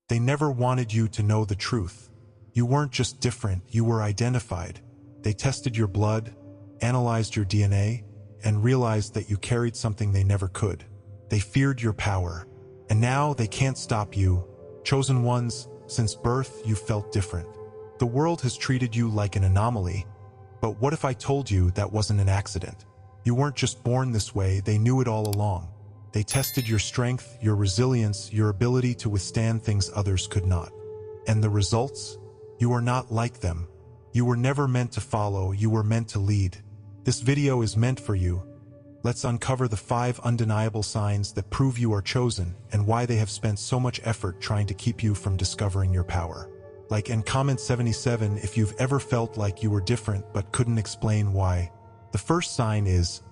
They never wanted you to know the truth. You weren't just different, you were identified. They tested your blood, analyzed your DNA, and realized that you carried something they never could. They feared your power. And now they can't stop you. Chosen ones, since birth you felt different. The world has treated you like an anomaly. But what if I told you that wasn't an accident? You weren't just born this way, they knew it all along. They tested your strength, your resilience, your ability to withstand things others could not. And the results? You are not like them. You were never meant to follow, you were meant to lead. This video is meant for you. Let's uncover the 5 undeniable signs that prove you are chosen and why they have spent so much effort trying to keep you from discovering your power. Like and comment 77 if you've ever felt like you were different but couldn't explain why. The first sign is,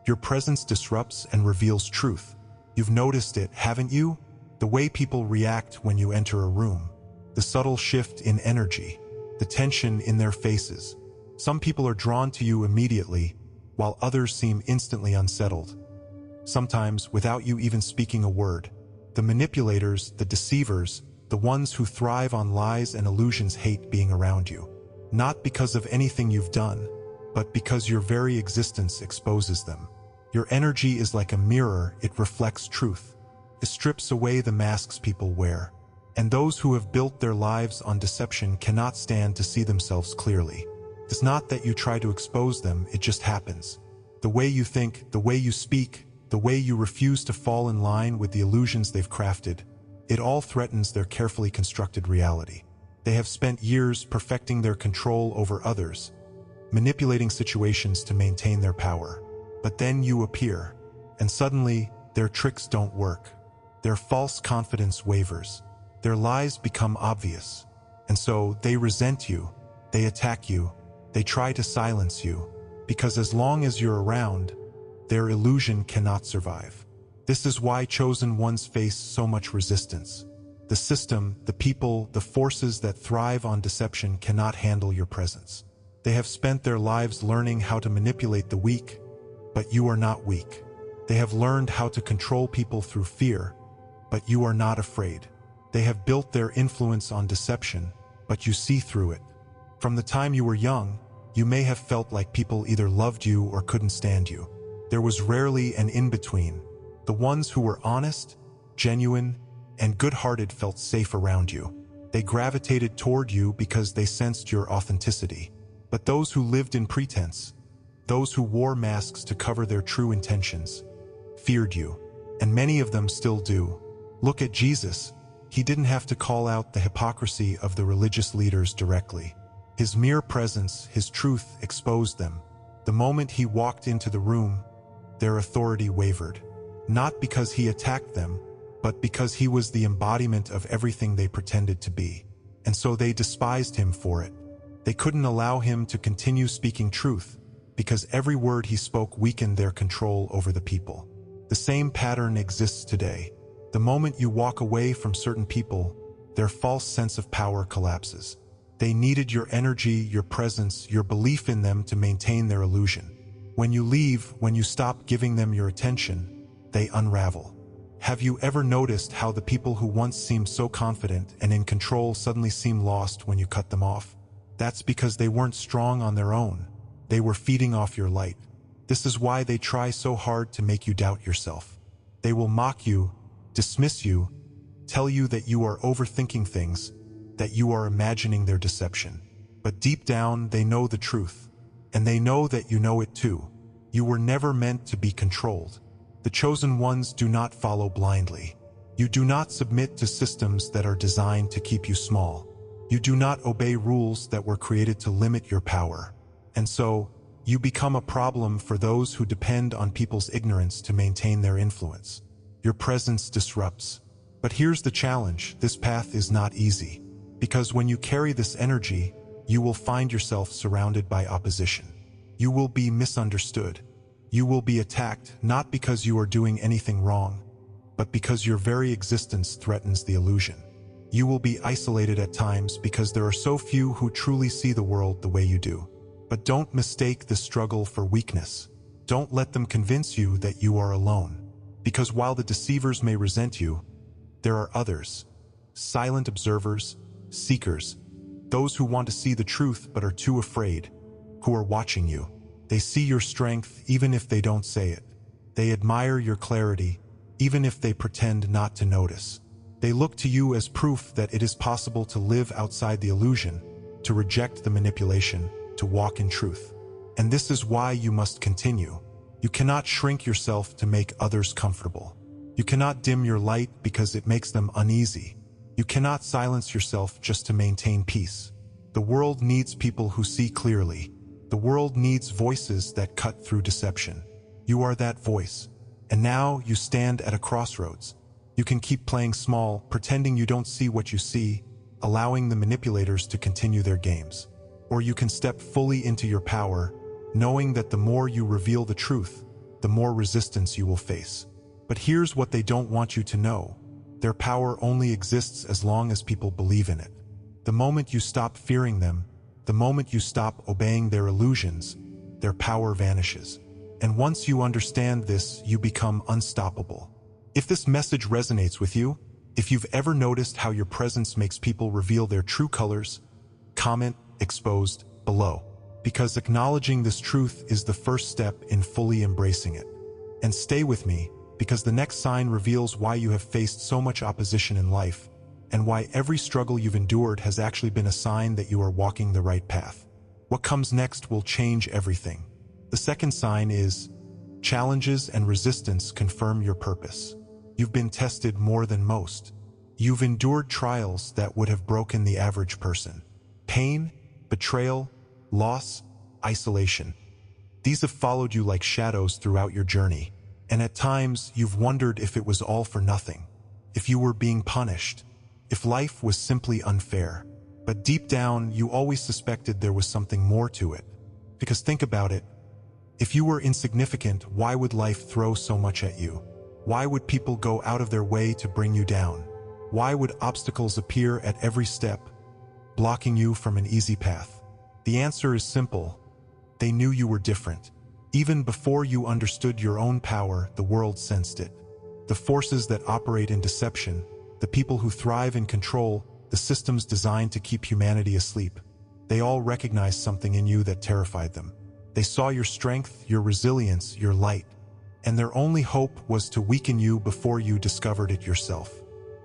your presence disrupts and reveals truth. You've noticed it, haven't you? The way people react when you enter a room. The subtle shift in energy. The tension in their faces. Some people are drawn to you immediately, while others seem instantly unsettled. Sometimes without you even speaking a word. The manipulators, the deceivers, the ones who thrive on lies and illusions hate being around you. Not because of anything you've done, but because your very existence exposes them. Your energy is like a mirror, it reflects truth. It strips away the masks people wear. And those who have built their lives on deception cannot stand to see themselves clearly. It's not that you try to expose them, it just happens. The way you think, the way you speak, the way you refuse to fall in line with the illusions they've crafted, it all threatens their carefully constructed reality. They have spent years perfecting their control over others, manipulating situations to maintain their power. But then you appear, and suddenly their tricks don't work. Their false confidence wavers. Their lies become obvious. And so they resent you, they attack you, they try to silence you, because as long as you're around, their illusion cannot survive. This is why chosen ones face so much resistance. The system, the people, the forces that thrive on deception cannot handle your presence. They have spent their lives learning how to manipulate the weak, but you are not weak. They have learned how to control people through fear, but you are not afraid. They have built their influence on deception, but you see through it. From the time you were young, you may have felt like people either loved you or couldn't stand you. There was rarely an in-between. The ones who were honest, genuine, and good-hearted felt safe around you. They gravitated toward you because they sensed your authenticity. But those who lived in pretense, those who wore masks to cover their true intentions, feared you. And many of them still do. Look at Jesus. He didn't have to call out the hypocrisy of the religious leaders directly. His mere presence, his truth, exposed them. The moment he walked into the room, their authority wavered. Not because he attacked them, but because he was the embodiment of everything they pretended to be. And so they despised him for it. They couldn't allow him to continue speaking truth, because every word he spoke weakened their control over the people. The same pattern exists today. The moment you walk away from certain people, their false sense of power collapses. They needed your energy, your presence, your belief in them to maintain their illusion. When you leave, when you stop giving them your attention, they unravel. Have you ever noticed how the people who once seemed so confident and in control suddenly seem lost when you cut them off? That's because they weren't strong on their own. They were feeding off your light. This is why they try so hard to make you doubt yourself. They will mock you, dismiss you, tell you that you are overthinking things, that you are imagining their deception. But deep down, they know the truth. And they know that you know it too. You were never meant to be controlled. The chosen ones do not follow blindly. You do not submit to systems that are designed to keep you small. You do not obey rules that were created to limit your power. And so, you become a problem for those who depend on people's ignorance to maintain their influence. Your presence disrupts. But here's the challenge, this path is not easy. Because when you carry this energy, you will find yourself surrounded by opposition. You will be misunderstood. You will be attacked not because you are doing anything wrong, but because your very existence threatens the illusion. You will be isolated at times because there are so few who truly see the world the way you do. But don't mistake this struggle for weakness. Don't let them convince you that you are alone. Because while the deceivers may resent you, there are others. silent observers, seekers, those who want to see the truth but are too afraid, who are watching you. They see your strength even if they don't say it. They admire your clarity even if they pretend not to notice. They look to you as proof that it is possible to live outside the illusion, to reject the manipulation, to walk in truth. And this is why you must continue. You cannot shrink yourself to make others comfortable. You cannot dim your light because it makes them uneasy. You cannot silence yourself just to maintain peace. The world needs people who see clearly. The world needs voices that cut through deception. You are that voice. And now you stand at a crossroads. You can keep playing small, pretending you don't see what you see, allowing the manipulators to continue their games. Or you can step fully into your power, knowing that the more you reveal the truth, the more resistance you will face. But here's what they don't want you to know. Their power only exists as long as people believe in it. The moment you stop fearing them, the moment you stop obeying their illusions, their power vanishes. And once you understand this, you become unstoppable. If this message resonates with you, if you've ever noticed how your presence makes people reveal their true colors, comment exposed below. Because acknowledging this truth is the first step in fully embracing it. And stay with me, because the next sign reveals why you have faced so much opposition in life, and why every struggle you've endured has actually been a sign that you are walking the right path. What comes next will change everything. The second sign is, challenges and resistance confirm your purpose. You've been tested more than most. You've endured trials that would have broken the average person. Pain, betrayal, loss, isolation. These have followed you like shadows throughout your journey. And at times, you've wondered if it was all for nothing, if you were being punished, if life was simply unfair. But deep down, you always suspected there was something more to it. Because think about it. If you were insignificant, why would life throw so much at you? Why would people go out of their way to bring you down? Why would obstacles appear at every step, blocking you from an easy path? The answer is simple. They knew you were different. Even before you understood your own power, the world sensed it. The forces that operate in deception, the people who thrive in control, the systems designed to keep humanity asleep, they all recognized something in you that terrified them. They saw your strength, your resilience, your light. And their only hope was to weaken you before you discovered it yourself.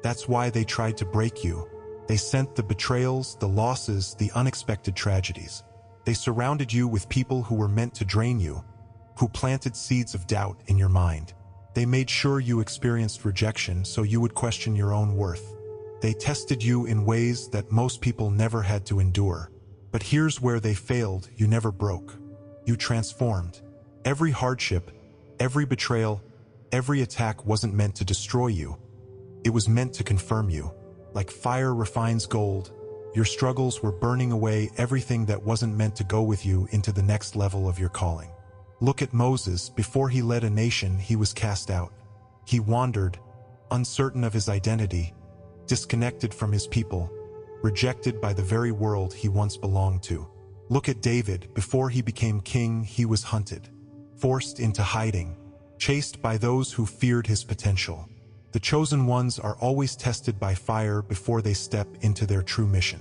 That's why they tried to break you. They sent the betrayals, the losses, the unexpected tragedies. They surrounded you with people who were meant to drain you, who planted seeds of doubt in your mind. They made sure you experienced rejection so you would question your own worth. They tested you in ways that most people never had to endure. But here's where they failed: you never broke. You transformed. Every hardship, every betrayal, every attack wasn't meant to destroy you. It was meant to confirm you. Like fire refines gold, your struggles were burning away everything that wasn't meant to go with you into the next level of your calling. Look at Moses. Before he led a nation, he was cast out. He wandered, uncertain of his identity, disconnected from his people, rejected by the very world he once belonged to. Look at David. Before he became king, he was hunted, forced into hiding, chased by those who feared his potential. The chosen ones are always tested by fire before they step into their true mission.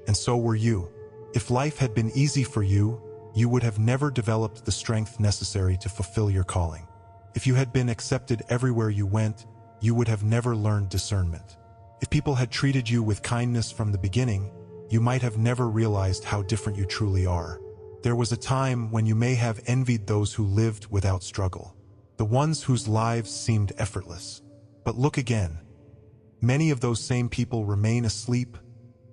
And so were you. If life had been easy for you, you would have never developed the strength necessary to fulfill your calling. If you had been accepted everywhere you went, you would have never learned discernment. If people had treated you with kindness from the beginning, you might have never realized how different you truly are. There was a time when you may have envied those who lived without struggle, the ones whose lives seemed effortless. But look again. Many of those same people remain asleep,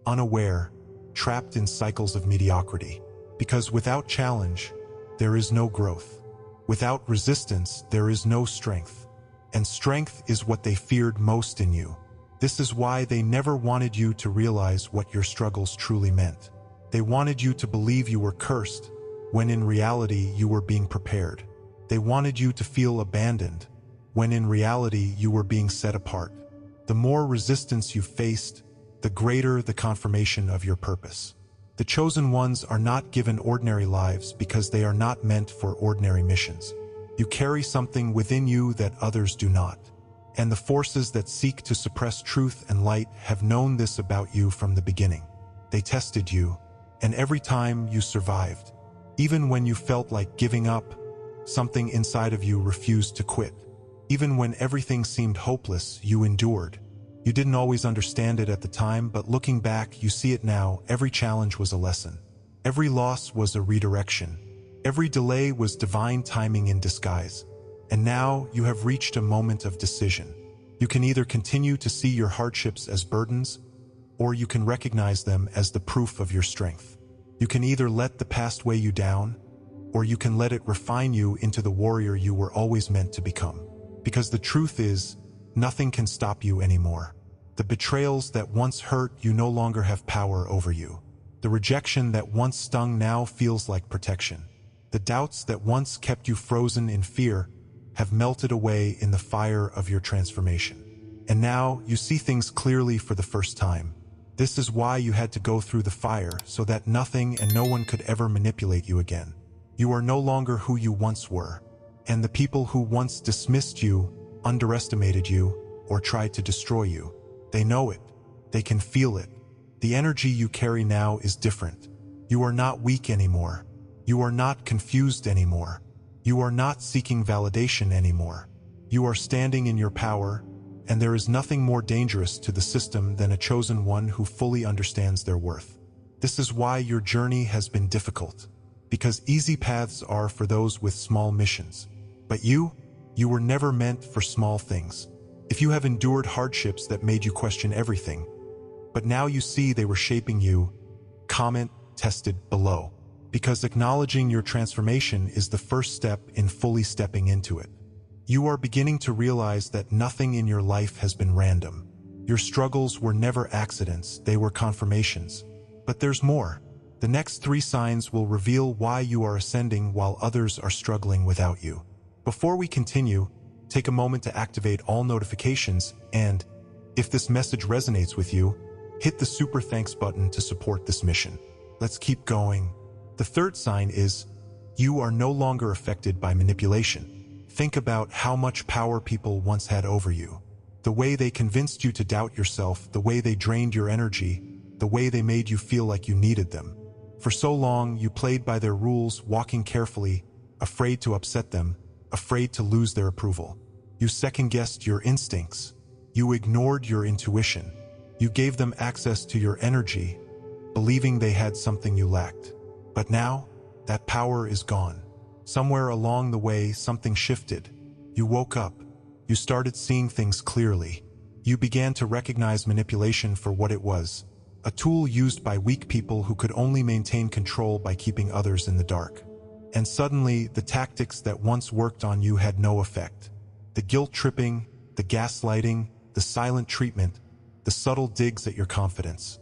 unaware, trapped in cycles of mediocrity. Because without challenge, there is no growth. Without resistance, there is no strength. And strength is what they feared most in you. This is why they never wanted you to realize what your struggles truly meant. They wanted you to believe you were cursed, when in reality you were being prepared. They wanted you to feel abandoned, when in reality you were being set apart. The more resistance you faced, the greater the confirmation of your purpose. The chosen ones are not given ordinary lives because they are not meant for ordinary missions. You carry something within you that others do not. And the forces that seek to suppress truth and light have known this about you from the beginning. They tested you, and every time you survived. Even when you felt like giving up, something inside of you refused to quit. Even when everything seemed hopeless, you endured. You didn't always understand it at the time, but looking back, you see it now. Every challenge was a lesson. Every loss was a redirection. Every delay was divine timing in disguise. And now you have reached a moment of decision. You can either continue to see your hardships as burdens, or you can recognize them as the proof of your strength. You can either let the past weigh you down, or you can let it refine you into the warrior you were always meant to become. Because the truth is, nothing can stop you anymore. The betrayals that once hurt you no longer have power over you. The rejection that once stung now feels like protection. The doubts that once kept you frozen in fear have melted away in the fire of your transformation. And now you see things clearly for the first time. This is why you had to go through the fire, so that nothing and no one could ever manipulate you again. You are no longer who you once were, and the people who once dismissed you, underestimated you, or tried to destroy you, they know it. They can feel it. The energy you carry now is different. You are not weak anymore. You are not confused anymore. You are not seeking validation anymore. You are standing in your power, and there is nothing more dangerous to the system than a chosen one who fully understands their worth. This is why your journey has been difficult, because easy paths are for those with small missions. But you were never meant for small things. If you have endured hardships that made you question everything, but now you see they were shaping you, comment tested below. Because acknowledging your transformation is the first step in fully stepping into it. You are beginning to realize that nothing in your life has been random. Your struggles were never accidents, they were confirmations. But there's more. The next 3 signs will reveal why you are ascending while others are struggling without you. Before we continue, take a moment to activate all notifications and, if this message resonates with you, hit the super thanks button to support this mission. Let's keep going. The third sign is, you are no longer affected by manipulation. Think about how much power people once had over you. The way they convinced you to doubt yourself, the way they drained your energy, the way they made you feel like you needed them. For so long, you played by their rules, walking carefully, afraid to upset them, afraid to lose their approval. You second-guessed your instincts. You ignored your intuition. You gave them access to your energy, believing they had something you lacked. But now, that power is gone. Somewhere along the way, something shifted. You woke up. You started seeing things clearly. You began to recognize manipulation for what it was, a tool used by weak people who could only maintain control by keeping others in the dark. And suddenly, the tactics that once worked on you had no effect. The guilt-tripping, the gaslighting, the silent treatment, the subtle digs at your confidence.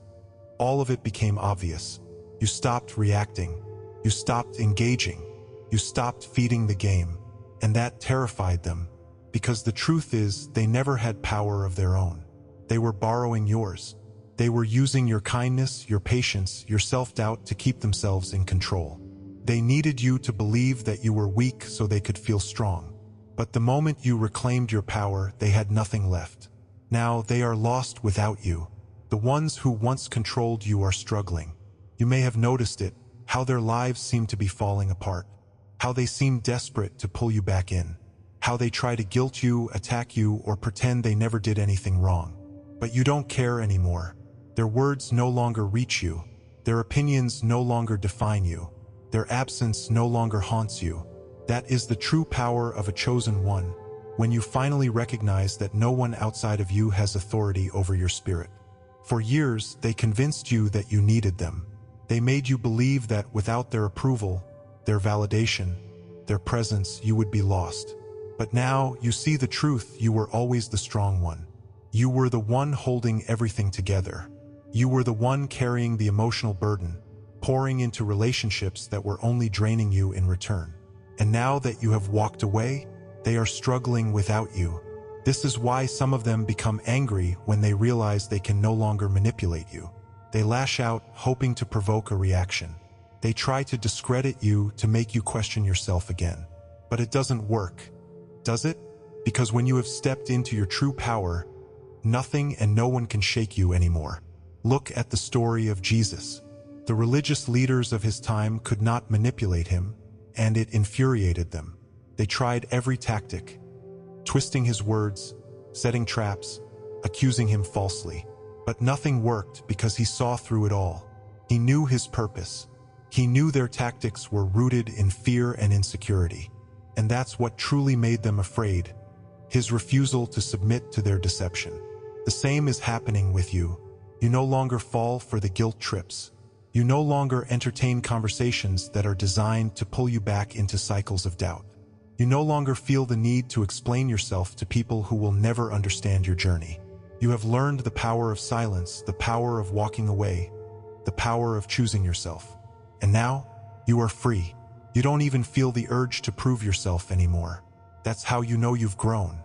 All of it became obvious. You stopped reacting. You stopped engaging. You stopped feeding the game. And that terrified them, because the truth is, they never had power of their own. They were borrowing yours. They were using your kindness, your patience, your self-doubt to keep themselves in control. They needed you to believe that you were weak so they could feel strong. But the moment you reclaimed your power, they had nothing left. Now they are lost without you. The ones who once controlled you are struggling. You may have noticed it, how their lives seem to be falling apart, how they seem desperate to pull you back in, how they try to guilt you, attack you, or pretend they never did anything wrong. But you don't care anymore. Their words no longer reach you. Their opinions no longer define you. Their absence no longer haunts you. That is the true power of a chosen one, when you finally recognize that no one outside of you has authority over your spirit. For years, they convinced you that you needed them. They made you believe that without their approval, their validation, their presence, you would be lost. But now you see the truth. You were always the strong one. You were the one holding everything together. You were the one carrying the emotional burden, pouring into relationships that were only draining you in return. And now that you have walked away, they are struggling without you. This is why some of them become angry when they realize they can no longer manipulate you. They lash out, hoping to provoke a reaction. They try to discredit you, to make you question yourself again. But it doesn't work, does it? Because when you have stepped into your true power, nothing and no one can shake you anymore. Look at the story of Jesus. The religious leaders of his time could not manipulate him, and it infuriated them. They tried every tactic, twisting his words, setting traps, accusing him falsely. But nothing worked because he saw through it all. He knew his purpose. He knew their tactics were rooted in fear and insecurity. And that's what truly made them afraid: his refusal to submit to their deception. The same is happening with you. You no longer fall for the guilt trips. You no longer entertain conversations that are designed to pull you back into cycles of doubt. You no longer feel the need to explain yourself to people who will never understand your journey. You have learned the power of silence, the power of walking away, the power of choosing yourself. And now, you are free. You don't even feel the urge to prove yourself anymore. That's how you know you've grown.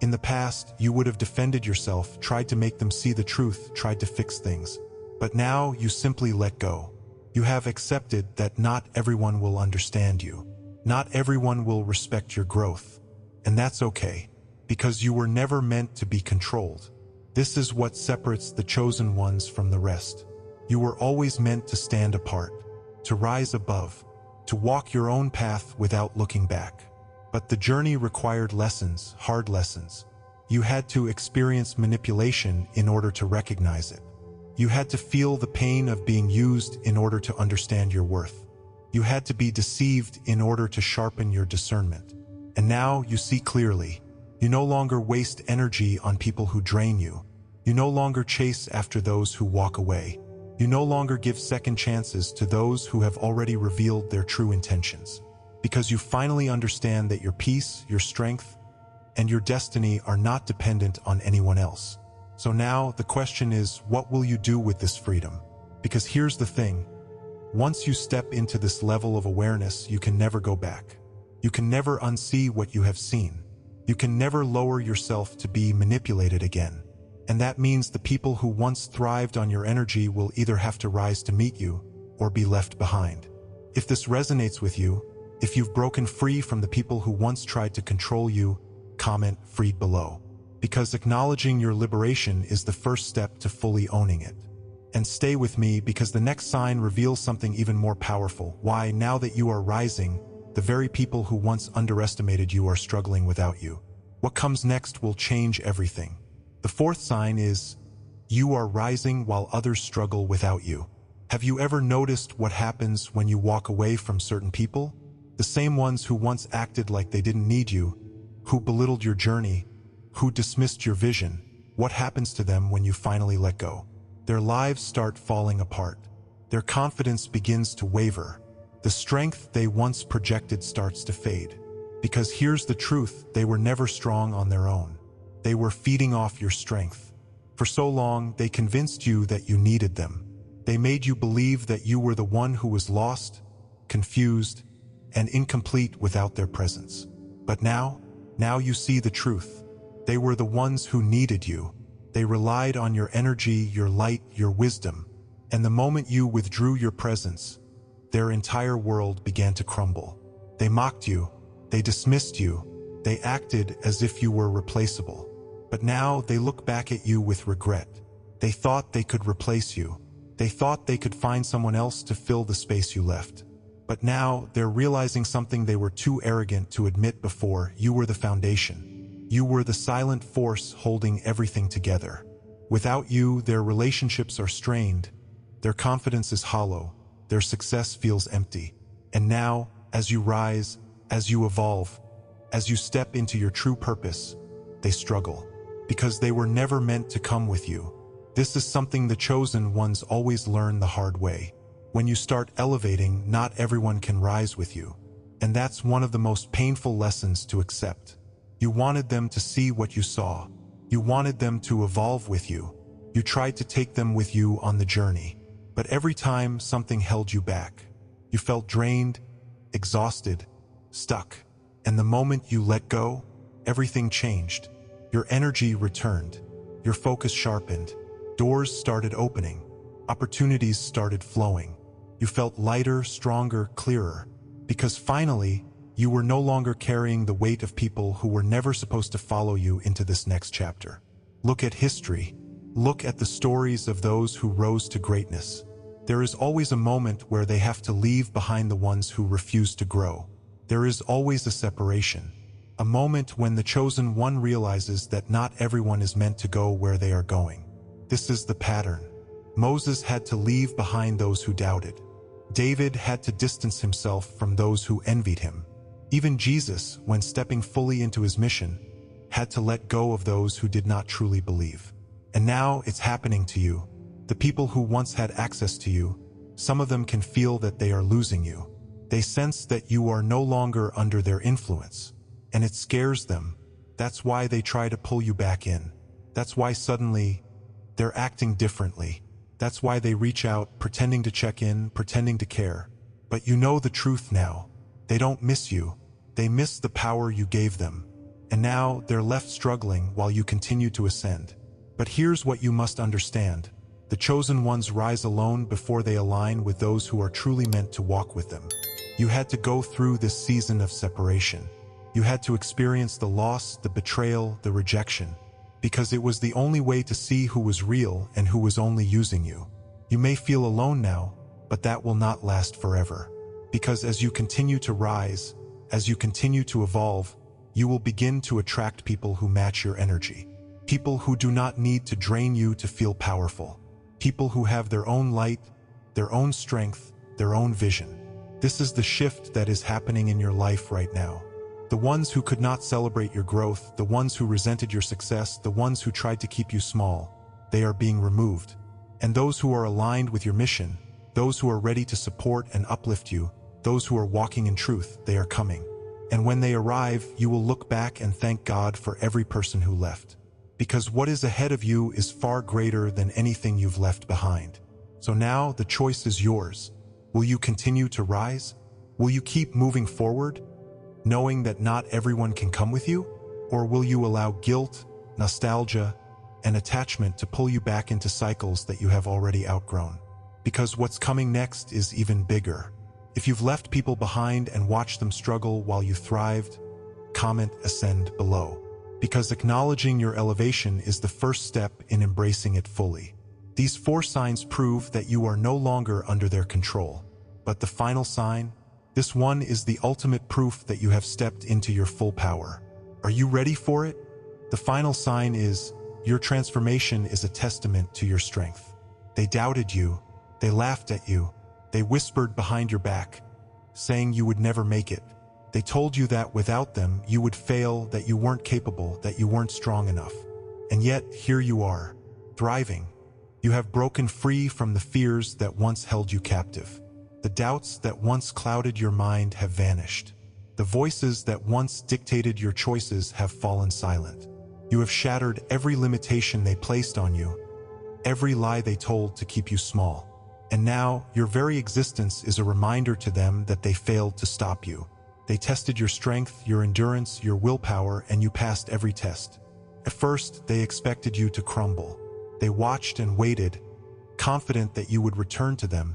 In the past, you would have defended yourself, tried to make them see the truth, tried to fix things. But now, you simply let go. You have accepted that not everyone will understand you. Not everyone will respect your growth. And that's okay, because you were never meant to be controlled. This is what separates the chosen ones from the rest. You were always meant to stand apart, to rise above, to walk your own path without looking back. But the journey required lessons, hard lessons. You had to experience manipulation in order to recognize it. You had to feel the pain of being used in order to understand your worth. You had to be deceived in order to sharpen your discernment. And now you see clearly. You no longer waste energy on people who drain you. You no longer chase after those who walk away. You no longer give second chances to those who have already revealed their true intentions. Because you finally understand that your peace, your strength, and your destiny are not dependent on anyone else. So now the question is, what will you do with this freedom? Because here's the thing. Once you step into this level of awareness, you can never go back. You can never unsee what you have seen. You can never lower yourself to be manipulated again. And that means the people who once thrived on your energy will either have to rise to meet you or be left behind. If this resonates with you, if you've broken free from the people who once tried to control you, comment "freed" below. Because acknowledging your liberation is the first step to fully owning it. And stay with me, because the next sign reveals something even more powerful. Why, now that you are rising, the very people who once underestimated you are struggling without you. What comes next will change everything. The fourth sign is, you are rising while others struggle without you. Have you ever noticed what happens when you walk away from certain people? The same ones who once acted like they didn't need you, who belittled your journey, who dismissed your vision. What happens to them when you finally let go? Their lives start falling apart. Their confidence begins to waver. The strength they once projected starts to fade. Because here's the truth, they were never strong on their own. They were feeding off your strength. For so long, they convinced you that you needed them. They made you believe that you were the one who was lost, confused, and incomplete without their presence. But now you see the truth. They were the ones who needed you. They relied on your energy, your light, your wisdom. And the moment you withdrew your presence, their entire world began to crumble. They mocked you. They dismissed you. They acted as if you were replaceable. But now they look back at you with regret. They thought they could replace you. They thought they could find someone else to fill the space you left. But now they're realizing something they were too arrogant to admit before. You were the foundation. You were the silent force holding everything together. Without you, their relationships are strained. Their confidence is hollow. Their success feels empty. And now, as you rise, as you evolve, as you step into your true purpose, they struggle. Because they were never meant to come with you. This is something the chosen ones always learn the hard way. When you start elevating, not everyone can rise with you. And that's one of the most painful lessons to accept. You wanted them to see what you saw. You wanted them to evolve with you. You tried to take them with you on the journey. But every time, something held you back. You felt drained, exhausted, stuck. And the moment you let go, everything changed. Your energy returned. Your focus sharpened. Doors started opening. Opportunities started flowing. You felt lighter, stronger, clearer. Because finally, You were no longer carrying the weight of people who were never supposed to follow you into this next chapter. Look at history. Look at the stories of those who rose to greatness. There is always a moment where they have to leave behind the ones who refuse to grow. There is always a separation. A moment when the chosen one realizes that not everyone is meant to go where they are going. This is the pattern. Moses had to leave behind those who doubted. David had to distance himself from those who envied him. Even Jesus, when stepping fully into his mission, had to let go of those who did not truly believe. And now it's happening to you. The people who once had access to you, some of them can feel that they are losing you. They sense that you are no longer under their influence. And it scares them. That's why they try to pull you back in. That's why suddenly they're acting differently. That's why they reach out, pretending to check in, pretending to care. But you know the truth now. They don't miss you. They miss the power you gave them. And now they're left struggling while you continue to ascend. But here's what you must understand. The chosen ones rise alone before they align with those who are truly meant to walk with them. You had to go through this season of separation. You had to experience the loss, the betrayal, the rejection, because it was the only way to see who was real and who was only using you. You may feel alone now, but that will not last forever. Because as you continue to rise, as you continue to evolve, you will begin to attract people who match your energy. People who do not need to drain you to feel powerful. People who have their own light, their own strength, their own vision. This is the shift that is happening in your life right now. The ones who could not celebrate your growth, the ones who resented your success, the ones who tried to keep you small, they are being removed. And those who are aligned with your mission, those who are ready to support and uplift you, those who are walking in truth, they are coming. And when they arrive, you will look back and thank God for every person who left. Because what is ahead of you is far greater than anything you've left behind. So now the choice is yours. Will you continue to rise? Will you keep moving forward, knowing that not everyone can come with you? Or will you allow guilt, nostalgia, and attachment to pull you back into cycles that you have already outgrown? Because what's coming next is even bigger. If you've left people behind and watched them struggle while you thrived, comment ascend below. Because acknowledging your elevation is the first step in embracing it fully. These 4 signs prove that you are no longer under their control. But the final sign, this one is the ultimate proof that you have stepped into your full power. Are you ready for it? The final sign is, your transformation is a testament to your strength. They doubted you, they laughed at you, they whispered behind your back, saying you would never make it. They told you that without them, you would fail, that you weren't capable, that you weren't strong enough. And yet, here you are, thriving. You have broken free from the fears that once held you captive. The doubts that once clouded your mind have vanished. The voices that once dictated your choices have fallen silent. You have shattered every limitation they placed on you, every lie they told to keep you small. And now, your very existence is a reminder to them that they failed to stop you. They tested your strength, your endurance, your willpower, and you passed every test. At first, they expected you to crumble. They watched and waited, confident that you would return to them,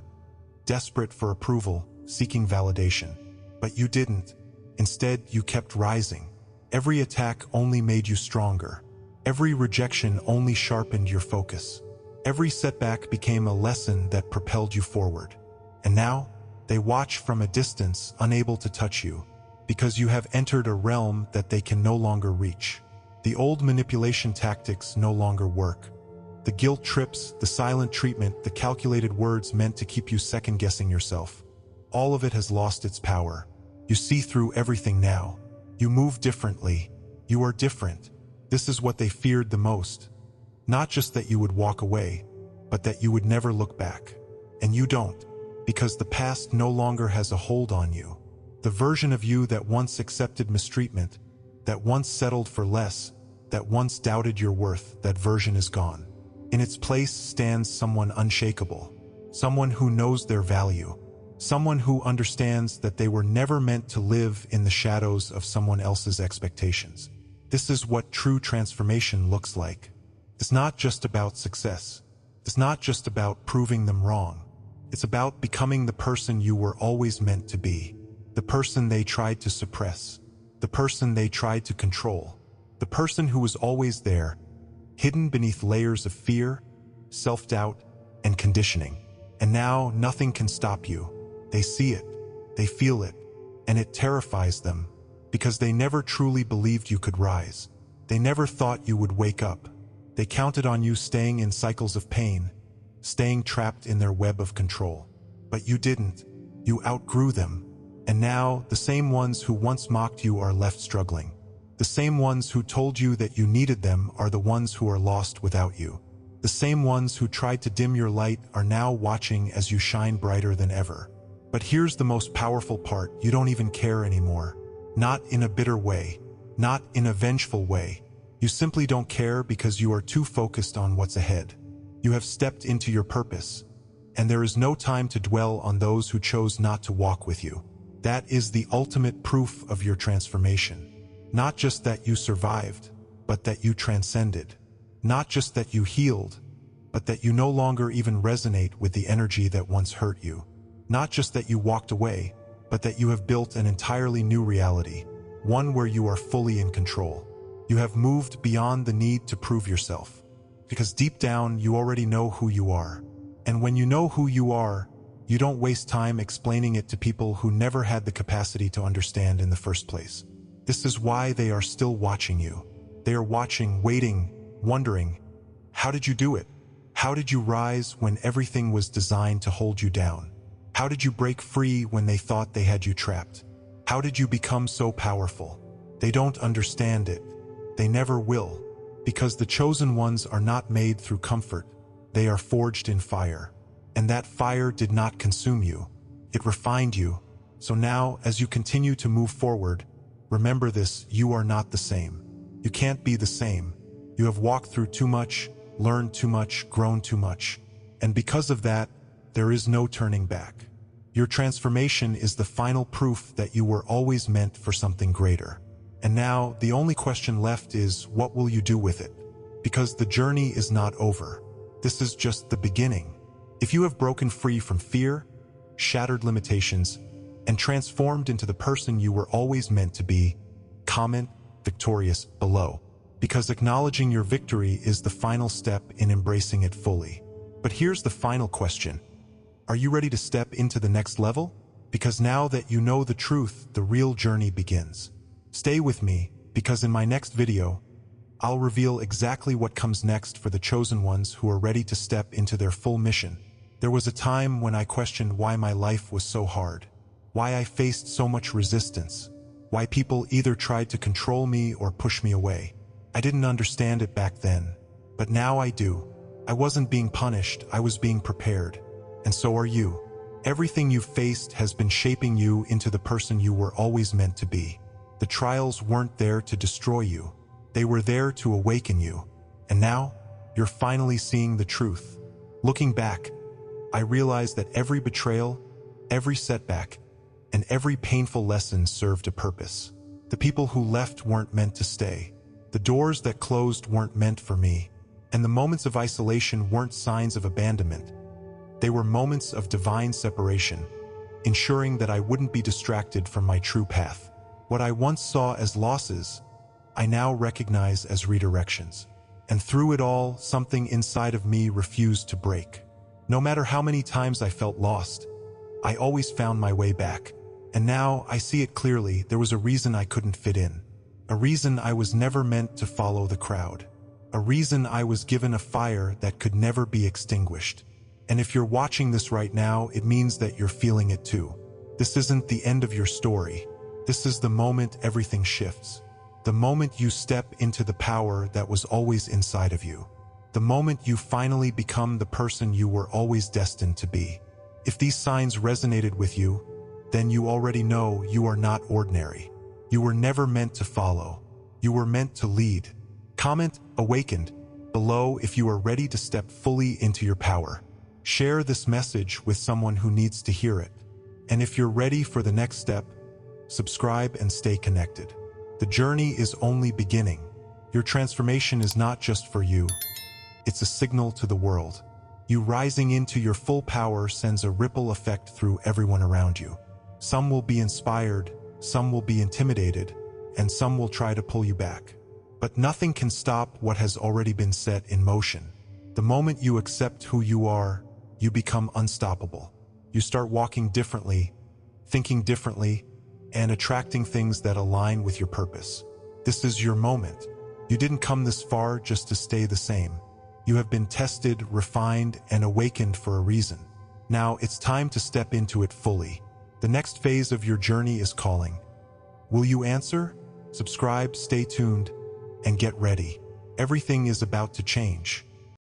desperate for approval, seeking validation. But you didn't. Instead, you kept rising. Every attack only made you stronger. Every rejection only sharpened your focus. Every setback became a lesson that propelled you forward. And now, they watch from a distance, unable to touch you, because you have entered a realm that they can no longer reach. The old manipulation tactics no longer work. The guilt trips, the silent treatment, the calculated words meant to keep you second-guessing yourself. All of it has lost its power. You see through everything now. You move differently. You are different. This is what they feared the most. Not just that you would walk away, but that you would never look back. And you don't, because the past no longer has a hold on you. The version of you that once accepted mistreatment, that once settled for less, that once doubted your worth, that version is gone. In its place stands someone unshakable, someone who knows their value, someone who understands that they were never meant to live in the shadows of someone else's expectations. This is what true transformation looks like. It's not just about success. It's not just about proving them wrong. It's about becoming the person you were always meant to be. the person they tried to suppress, the person they tried to control, the person who was always there, hidden beneath layers of fear, self-doubt, and conditioning. And now nothing can stop you. They see it, they feel it, and it terrifies them, because they never truly believed you could rise. They never thought you would wake up. They counted on you staying in cycles of pain, staying trapped in their web of control. But you didn't. You outgrew them. And now, the same ones who once mocked you are left struggling. The same ones who told you that you needed them are the ones who are lost without you. The same ones who tried to dim your light are now watching as you shine brighter than ever. But here's the most powerful part: you don't even care anymore. Not in a bitter way, not in a vengeful way. You simply don't care because you are too focused on what's ahead. You have stepped into your purpose, and there is no time to dwell on those who chose not to walk with you. That is the ultimate proof of your transformation. Not just that you survived, but that you transcended. Not just that you healed, but that you no longer even resonate with the energy that once hurt you. Not just that you walked away, but that you have built an entirely new reality, one where you are fully in control. You have moved beyond the need to prove yourself, because deep down you already know who you are. And when you know who you are, you don't waste time explaining it to people who never had the capacity to understand in the first place. This is why they are still watching you. They are watching, waiting, wondering, how did you do it? How did you rise when everything was designed to hold you down? How did you break free when they thought they had you trapped? How did you become so powerful? They don't understand it. They never will, because the chosen ones are not made through comfort. They are forged in fire. And that fire did not consume you. It refined you. So now, as you continue to move forward, remember this: you are not the same. You can't be the same. You have walked through too much, learned too much, grown too much. And because of that, there is no turning back. Your transformation is the final proof that you were always meant for something greater. And now, the only question left is, what will you do with it? Because the journey is not over. This is just the beginning. If you have broken free from fear, shattered limitations, and transformed into the person you were always meant to be, comment victorious below, because acknowledging your victory is the final step in embracing it fully. But here's the final question. Are you ready to step into the next level? Because now that you know the truth, the real journey begins. Stay with me, because in my next video, I'll reveal exactly what comes next for the chosen ones who are ready to step into their full mission. There was a time when I questioned why my life was so hard, why I faced so much resistance, why people either tried to control me or push me away. I didn't understand it back then, but now I do. I wasn't being punished, I was being prepared. And so are you. Everything you've faced has been shaping you into the person you were always meant to be. The trials weren't there to destroy you. They were there to awaken you. And now, you're finally seeing the truth. Looking back, I realized that every betrayal, every setback, and every painful lesson served a purpose. The people who left weren't meant to stay. The doors that closed weren't meant for me. And the moments of isolation weren't signs of abandonment. They were moments of divine separation, ensuring that I wouldn't be distracted from my true path. What I once saw as losses, I now recognize as redirections. And through it all, something inside of me refused to break. No matter how many times I felt lost, I always found my way back. And now I see it clearly. There was a reason I couldn't fit in. A reason I was never meant to follow the crowd. A reason I was given a fire that could never be extinguished. And if you're watching this right now, it means that you're feeling it too. This isn't the end of your story. This is the moment everything shifts. The moment you step into the power that was always inside of you. The moment you finally become the person you were always destined to be. If these signs resonated with you, then you already know you are not ordinary. You were never meant to follow. You were meant to lead. Comment "Awakened" below if you are ready to step fully into your power. Share this message with someone who needs to hear it. And if you're ready for the next step, subscribe and stay connected. The journey is only beginning. Your transformation is not just for you. It's a signal to the world. You rising into your full power sends a ripple effect through everyone around you. Some will be inspired, some will be intimidated, and some will try to pull you back. But nothing can stop what has already been set in motion. The moment you accept who you are, you become unstoppable. You start walking differently, thinking differently, and attracting things that align with your purpose. This is your moment. You didn't come this far just to stay the same. You have been tested, refined, and awakened for a reason. Now it's time to step into it fully. The next phase of your journey is calling. Will you answer? Subscribe, stay tuned, and get ready. Everything is about to change.